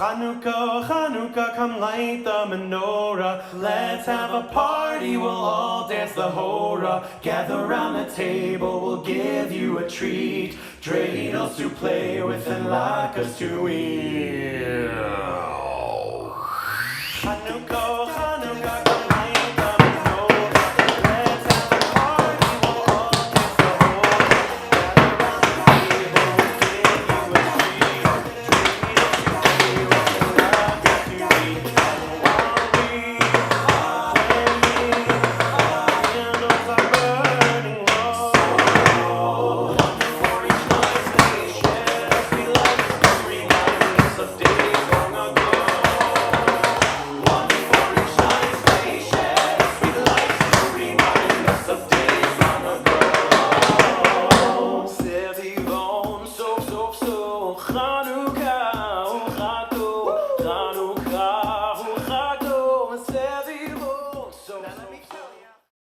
Chanukah, Chanukah, come light the menorah. Let's have a party, we'll all dance the hora. Gather round the table, we'll give you a treat. Dreidels to play with and latkes to eat. Chanukah, Chanukah, come light the menorah. Let's have a party, we'll all dance the hora. Gather round the table, we'll give you a treat. Chanukah,